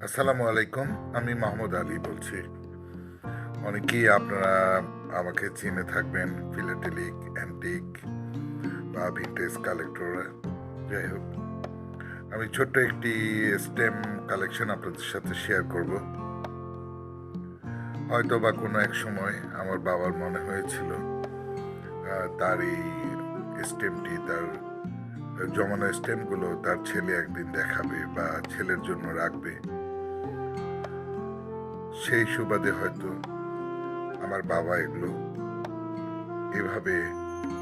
আসসালামু আলাইকুম। আমি মাহমুদ আলী বলছি। অনেকেই আপনারা আমাকে চিনে থাকবেন ফিলাটেলিক, অ্যান্টিক বা ভিন্টেজ কালেক্টর। যাই হোক, আমি ছোট্ট একটি স্টেম কালেকশন আপনাদের সাথে শেয়ার করব। হয়তো বা কোনো এক সময় আমার বাবার মনে হয়েছিল তার এই স্টেমটি, তার জমানো স্টেমগুলো তার ছেলে একদিন দেখাবে বা ছেলের জন্য রাখবে। সেই সুবাদে হয়তো আমার বাবা এগুলো এভাবে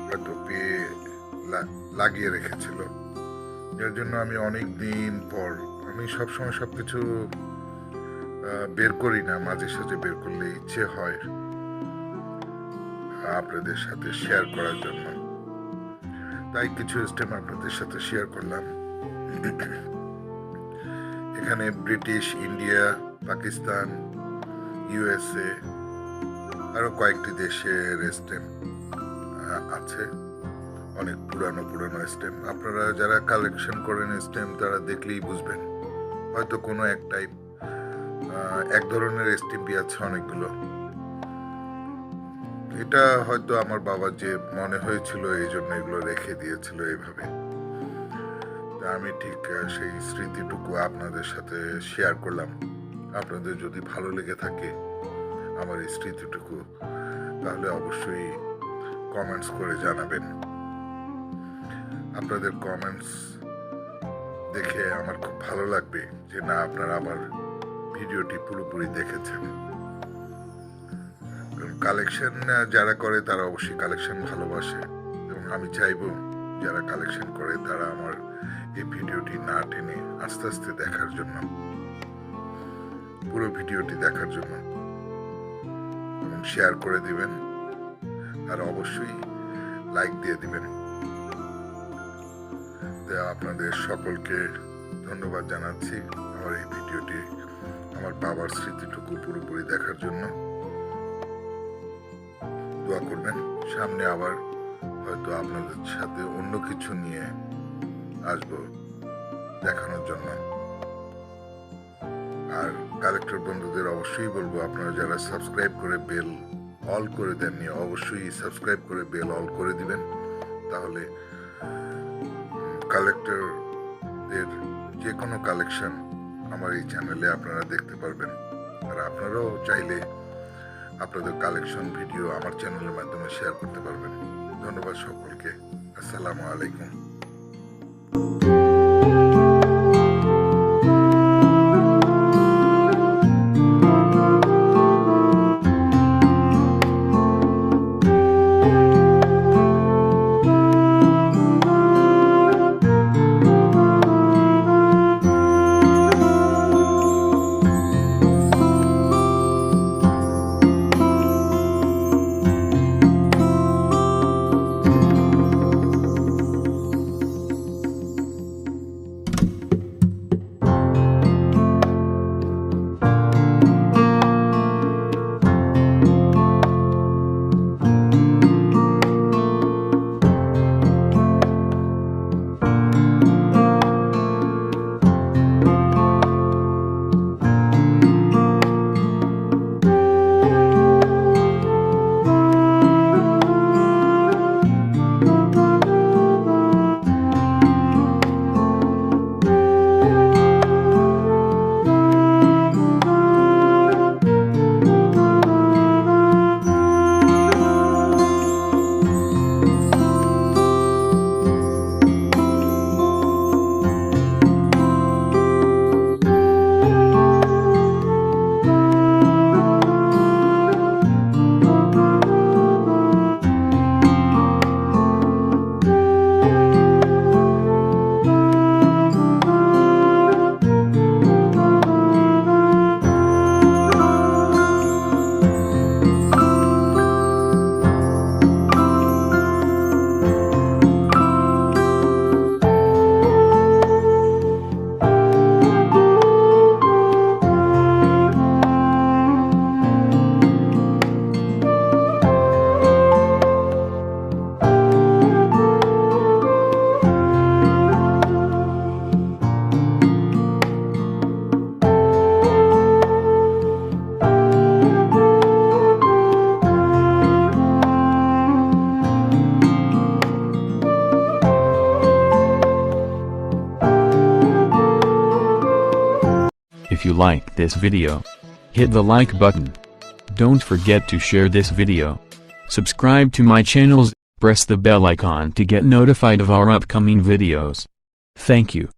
হয়তো পেয়ে লাগিয়ে রেখেছিল। এর জন্য আমি অনেক দিন পর, আমি সবসময় সব কিছু বের করি না, মাঝে সাঝে বের করলে ইচ্ছে হয় আপনাদের সাথে শেয়ার করার জন্য। তাই কিছু স্টেম আপনাদের সাথে শেয়ার করলাম। এখানে ব্রিটিশ, ইন্ডিয়া, পাকিস্তান, ইউএসএ আরো কয়েকটি দেশের স্টেম আছে। অনেক পুরানো স্টেম। আপনারা যারা কালেকশন করেন স্টেম, তারা দেখলেই বুঝবেন হয়তো কোনো এক ধরনের স্টেম্পই আছে অনেকগুলো। এটা হয়তো আমার বাবার যে মনে হয়েছিল এই জন্য এগুলো রেখে দিয়েছিল এইভাবে। আমি ঠিক সেই স্মৃতিটুকু আপনাদের সাথে শেয়ার করলাম। আপনাদের যদি ভালো লেগে থাকে আমার এই স্মৃতিটুকু, তাহলে অবশ্যই কমেন্টস করে জানাবেন। আপনাদের কমেন্টস দেখে আমার খুব ভালো লাগবে যে না, আপনারা আমার ভিডিওটি পুরোপুরি দেখেছেন। কালেকশন যারা করে তারা অবশ্যই কালেকশন ভালোবাসে, এবং আমি চাইবো যারা কালেকশন করে তারা আমার এই ভিডিওটি না টেনে আস্তে আস্তে দেখার জন্য, পুরো ভিডিওটি দেখার জন্য, এবং শেয়ার করে দিবেন আর অবশ্যই লাইক দিয়ে দিবেন। আপনাদের সকলকে ধন্যবাদ জানাচ্ছি আমার এই ভিডিওটি আমার বাবার স্মৃতিটুকু পুরোপুরি দেখার জন্য। দোয়া করবেন, সামনে আবার হয়তো আপনাদের সাথে অন্য কিছু নিয়ে আসবো দেখানোর জন্য। আর কালেক্টর বন্ধুদের অবশ্যই বলবো, আপনারা যারা সাবস্ক্রাইব করে বেল অল করে দেননি, অবশ্যই সাবস্ক্রাইব করে বেল অল করে দিবেন। তাহলে কালেক্টরদের যে কোনো কালেকশন আমার এই চ্যানেলে আপনারা দেখতে পারবেন। আর আপনারাও চাইলে আপনাদের কালেকশন ভিডিও আমার চ্যানেলের মাধ্যমে শেয়ার করতে পারবেন। ধন্যবাদ সকলকে। আসসালামু আলাইকুম। If you like this video, hit the like button. Don't forget to share this video. Subscribe to my channels, press the bell icon to get notified of our upcoming videos. Thank you.